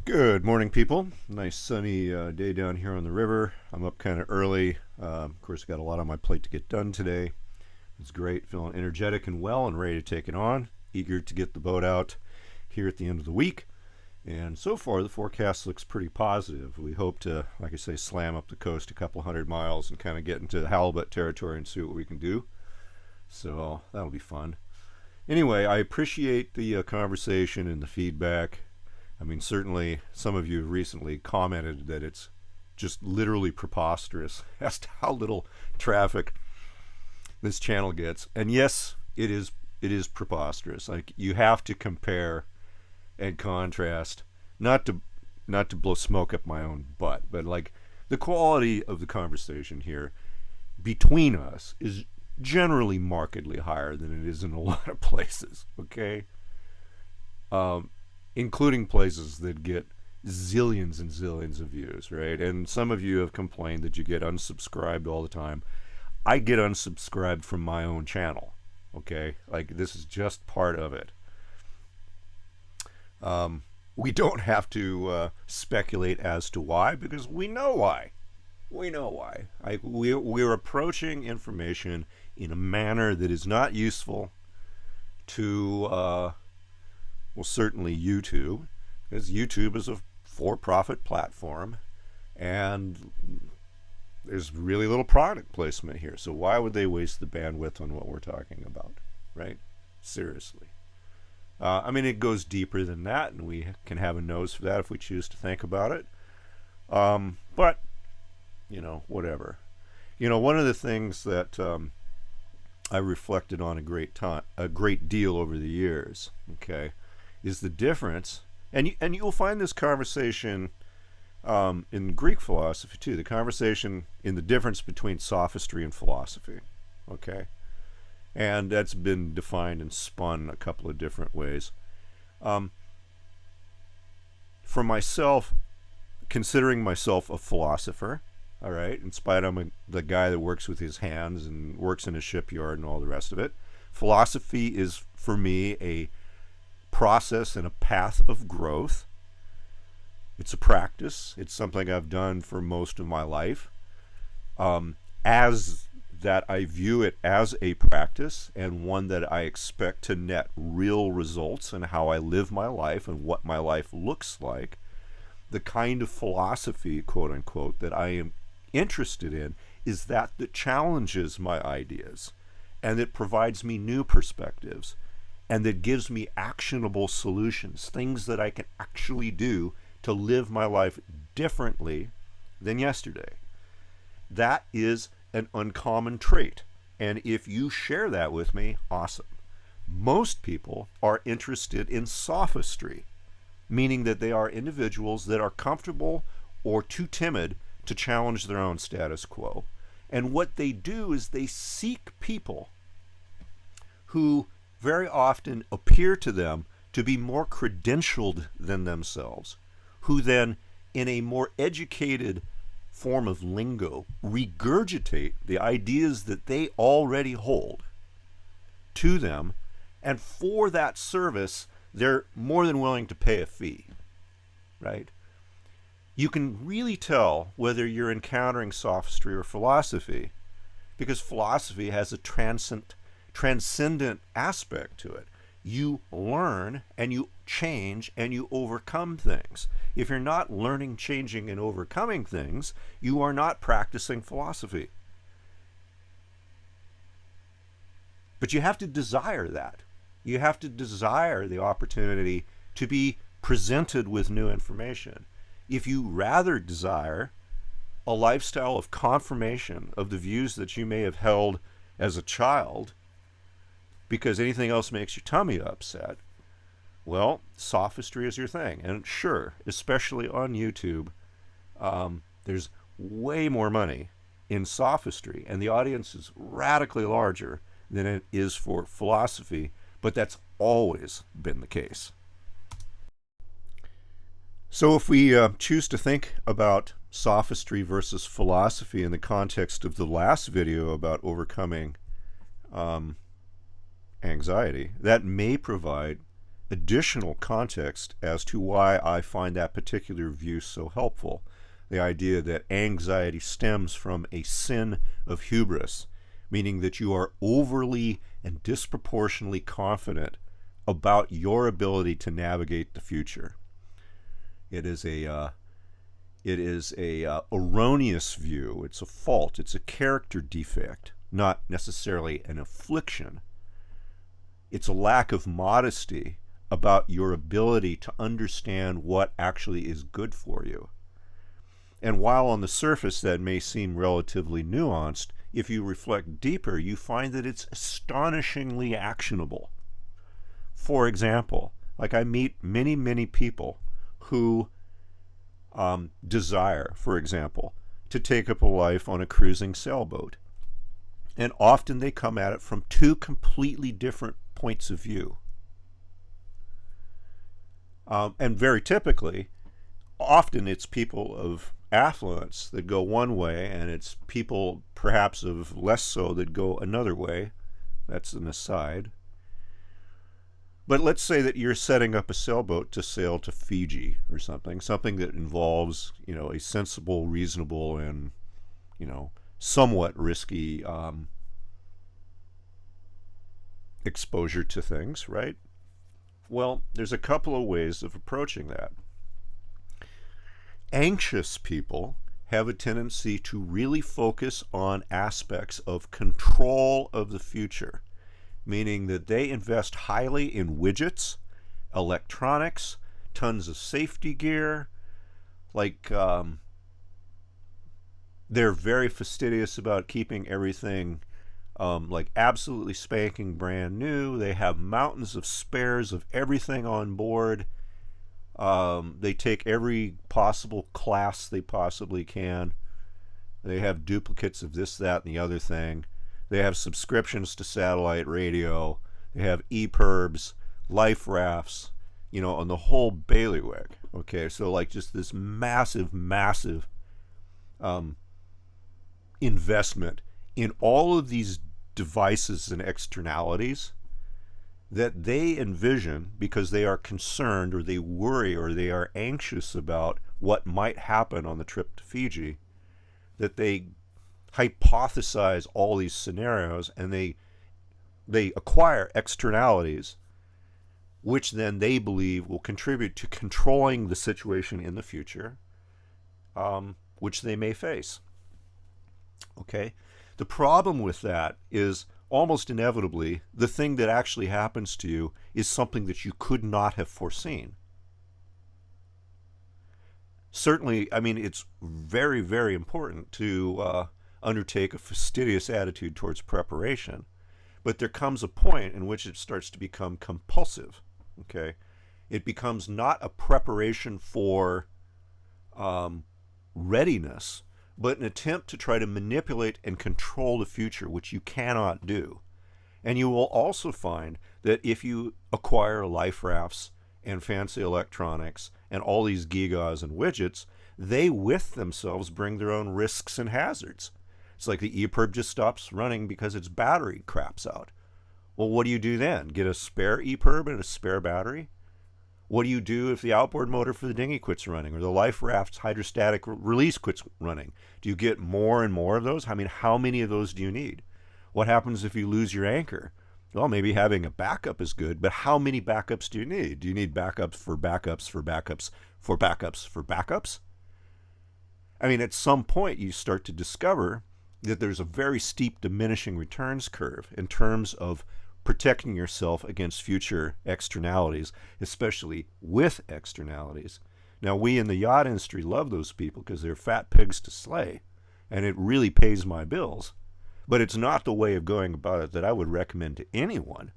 Good morning, people. Nice sunny day down here on the river. I'm up kind of early. Of course, got a lot on my plate to get done today. It's great, feeling energetic and well and ready to take it on. Eager to get the boat out here at the end of the week. And so far, the forecast looks pretty positive. We hope to, like I say, slam up the coast a couple hundred miles and kind of get into halibut territory and see what we can do. So that'll be fun. Anyway, I appreciate the conversation and the feedback. I mean, certainly some of you have recently commented that it's just literally preposterous as to how little traffic this channel gets. And yes, it is preposterous. Like, you have to compare and contrast, not to blow smoke up my own butt, but like the quality of the conversation here between us is generally markedly higher than it is in a lot of places. Okay. Including places that get zillions and zillions of views, right? And some of you have complained that you get unsubscribed all the time. I get unsubscribed from my own channel, okay? Like, this is just part of it. We don't have to speculate as to why, because we know why. We know why. We're approaching information in a manner that is not useful to well, certainly YouTube, because YouTube is a for-profit platform, and there's really little product placement here. So why would they waste the bandwidth on what we're talking about, right? Seriously. I mean, it goes deeper than that, and we can have a nose for that if we choose to think about it. But, whatever. One of the things that I reflected on a great deal over the years, okay, is the difference, and you'll find this conversation in Greek philosophy too, the conversation in the difference between sophistry and philosophy, okay? And that's been defined and spun a couple of different ways. For myself, considering myself a philosopher, all right, in spite of the guy that works with his hands and works in a shipyard and all the rest of it, philosophy is, for me, a process and a path of growth. It's a practice. It's something I've done for most of my life. As that, I view it as a practice, and one that I expect to net real results in how I live my life and what my life looks like. The kind of philosophy, quote unquote, that I am interested in is that challenges my ideas and that provides me new perspectives, and that gives me actionable solutions, things that I can actually do to live my life differently than yesterday. That is an uncommon trait. And if you share that with me, awesome. Most people are interested in sophistry, meaning that they are individuals that are comfortable or too timid to challenge their own status quo. And what they do is they seek people who very often appear to them to be more credentialed than themselves, who then, in a more educated form of lingo, regurgitate the ideas that they already hold to them, and for that service, they're more than willing to pay a fee, right? You can really tell whether you're encountering sophistry or philosophy, because philosophy has a transcendent aspect to it. You learn and you change and you overcome things. If you're not learning, changing, and overcoming things, you are not practicing philosophy. But you have to desire that. You have to desire the opportunity to be presented with new information. If you rather desire a lifestyle of confirmation of the views that you may have held as a child, because anything else makes your tummy upset, well, sophistry is your thing. And sure, especially on YouTube, there's way more money in sophistry, and the audience is radically larger than it is for philosophy, but that's always been the case. So if we choose to think about sophistry versus philosophy in the context of the last video about overcoming anxiety, that may provide additional context as to why I find that particular view so helpful. The idea that anxiety stems from a sin of hubris, meaning that you are overly and disproportionately confident about your ability to navigate the future. It is a erroneous view. It's a fault. It's a character defect, not necessarily an affliction. It's a lack of modesty about your ability to understand what actually is good for you. And while on the surface that may seem relatively nuanced, if you reflect deeper, you find that it's astonishingly actionable. For example, like I meet many, many people who desire, for example, to take up a life on a cruising sailboat. And often they come at it from two completely different points of view. And very typically, often it's people of affluence that go one way, and it's people perhaps of less so that go another way. That's an aside. But let's say that you're setting up a sailboat to sail to Fiji or something that involves, a sensible, reasonable, and, somewhat risky exposure to things, right? Well, there's a couple of ways of approaching that. Anxious people have a tendency to really focus on aspects of control of the future, meaning that they invest highly in widgets, electronics, tons of safety gear. They're very fastidious about keeping everything absolutely spanking brand new. They have mountains of spares of everything on board. They take every possible class they possibly can. They have duplicates of this, that, and the other thing. They have subscriptions to satellite radio. They have EPIRBs, life rafts, on the whole bailiwick. Okay, so just this massive, massive investment in all of these devices and externalities that they envision because they are concerned or they worry or they are anxious about what might happen on the trip to Fiji, that they hypothesize all these scenarios and they acquire externalities which then they believe will contribute to controlling the situation in the future, which they may face. Okay? The problem with that is almost inevitably the thing that actually happens to you is something that you could not have foreseen. Certainly, it's very, very important to undertake a fastidious attitude towards preparation, but there comes a point in which it starts to become compulsive. Okay? It becomes not a preparation for readiness, but an attempt to try to manipulate and control the future, which you cannot do. And you will also find that if you acquire life rafts and fancy electronics and all these gigas and widgets, they with themselves bring their own risks and hazards. It's like the EPIRB just stops running because its battery craps out. Well, what do you do then? Get a spare EPIRB and a spare battery? What do you do if the outboard motor for the dinghy quits running or the life raft's hydrostatic release quits running? Do you get more and more of those? How many of those do you need? What happens if you lose your anchor? Well, maybe having a backup is good, but how many backups do you need? Do you need backups for backups for backups for backups for backups? At some point you start to discover that there's a very steep diminishing returns curve in terms of protecting yourself against future externalities, especially with externalities. Now, we in the yacht industry love those people because they're fat pigs to slay, and it really pays my bills. But it's not the way of going about it that I would recommend to anyone.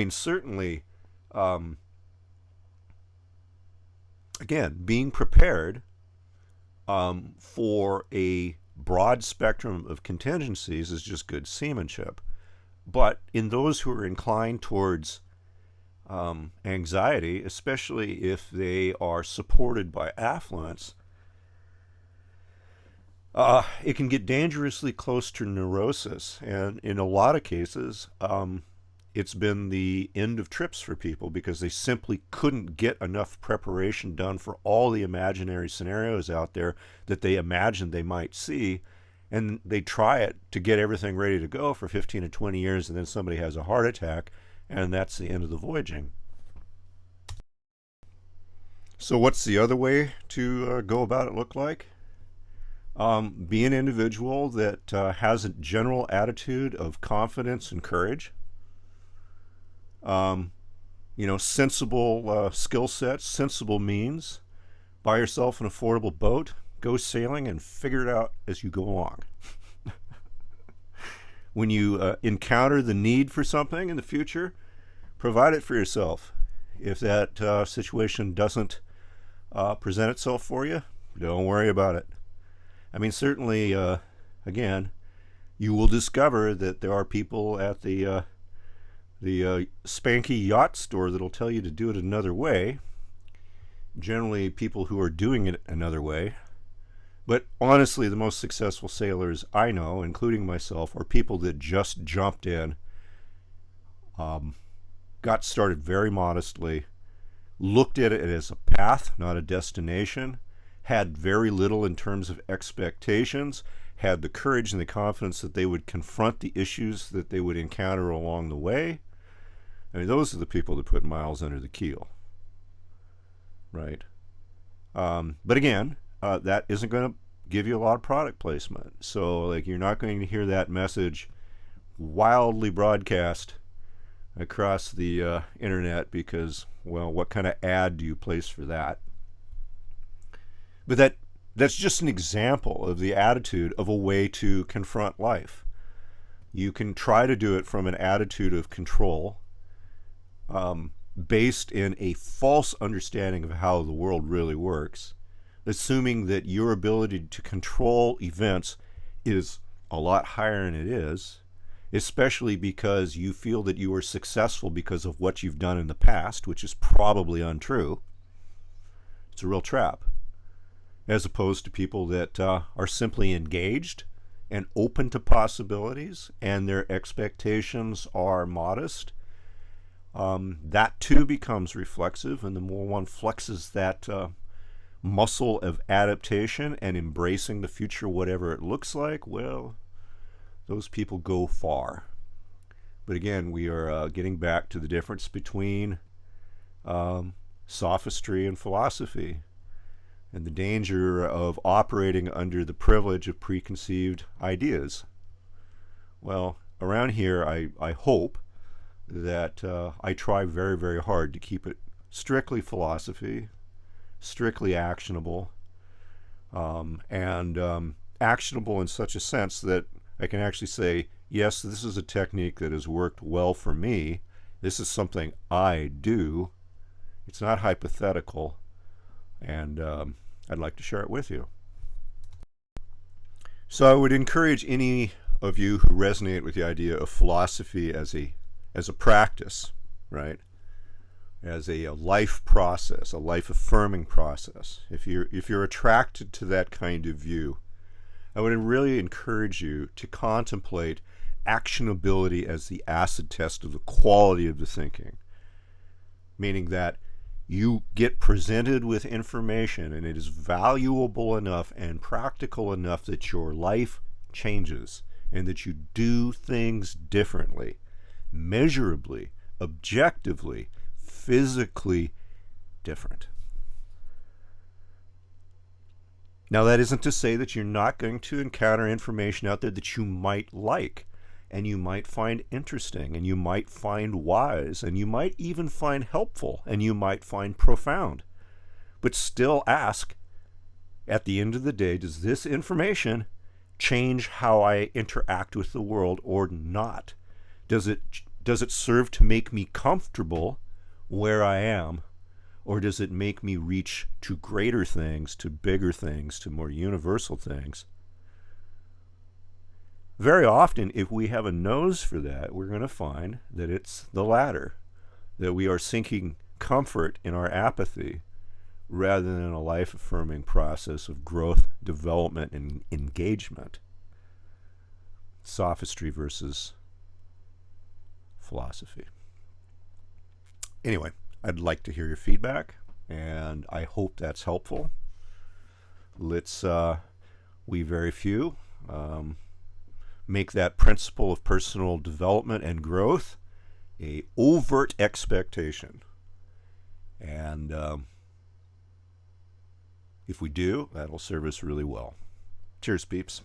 Certainly, again, being prepared for a broad spectrum of contingencies is just good seamanship. But in those who are inclined towards anxiety, especially if they are supported by affluence, it can get dangerously close to neurosis. And in a lot of cases, it's been the end of trips for people because they simply couldn't get enough preparation done for all the imaginary scenarios out there that they imagined they might see. And they try it to get everything ready to go for 15 to 20 years, and then somebody has a heart attack, and that's the end of the voyaging. So what's the other way to go about it look like? Be an individual that has a general attitude of confidence and courage. Sensible skill sets, sensible means. Buy yourself an affordable boat, go sailing, and figure it out as you go along. When you encounter the need for something in the future, provide it for yourself. If that situation doesn't present itself for you, don't worry about it. I mean, certainly, again, you will discover that there are people at the spanky yacht store that'll tell you to do it another way. Generally, people who are doing it another way. But honestly, the most successful sailors I know, including myself, are people that just jumped in, got started very modestly, looked at it as a path, not a destination, had very little in terms of expectations, had the courage and the confidence that they would confront the issues that they would encounter along the way. I mean, those are the people that put miles under the keel, right? But again, that isn't going to give you a lot of product placement. So, like, you're not going to hear that message wildly broadcast across the internet because, well, what kind of ad do you place for that? But that's just an example of the attitude of a way to confront life. You can try to do it from an attitude of control, based in a false understanding of how the world really works, assuming that your ability to control events is a lot higher than it is, especially because you feel that you are successful because of what you've done in the past, which is probably untrue. It's a real trap. As opposed to people that are simply engaged and open to possibilities, and their expectations are modest. That too becomes reflexive, and the more one flexes that muscle of adaptation and embracing the future, whatever it looks like, well, those people go far. But again, we are getting back to the difference between sophistry and philosophy, and the danger of operating under the privilege of preconceived ideas. Well, around here, I hope that I try very, very hard to keep it strictly philosophy, strictly actionable, and actionable in such a sense that I can actually say, yes, this is a technique that has worked well for me. This is something I do. It's not hypothetical, and I'd like to share it with you. So I would encourage any of you who resonate with the idea of philosophy as a practice, right? As a life process, a life affirming process. If you're attracted to that kind of view, I would really encourage you to contemplate actionability as the acid test of the quality of the thinking. Meaning that you get presented with information and it is valuable enough and practical enough that your life changes and that you do things differently, measurably, objectively, physically different. Now, that isn't to say that you're not going to encounter information out there that you might like, and you might find interesting, and you might find wise, and you might even find helpful, and you might find profound. But still ask, at the end of the day, does this information change how I interact with the world or not? Does it serve to make me comfortable where I am, or does it make me reach to greater things, to bigger things, to more universal things? Very often, if we have a nose for that, we're going to find that it's the latter, that we are seeking comfort in our apathy rather than a life-affirming process of growth, development, and engagement. Sophistry versus philosophy. Anyway, I'd like to hear your feedback, and I hope that's helpful. Let's, we very few, make that principle of personal development and growth a overt expectation. And if we do, that'll serve us really well. Cheers, peeps.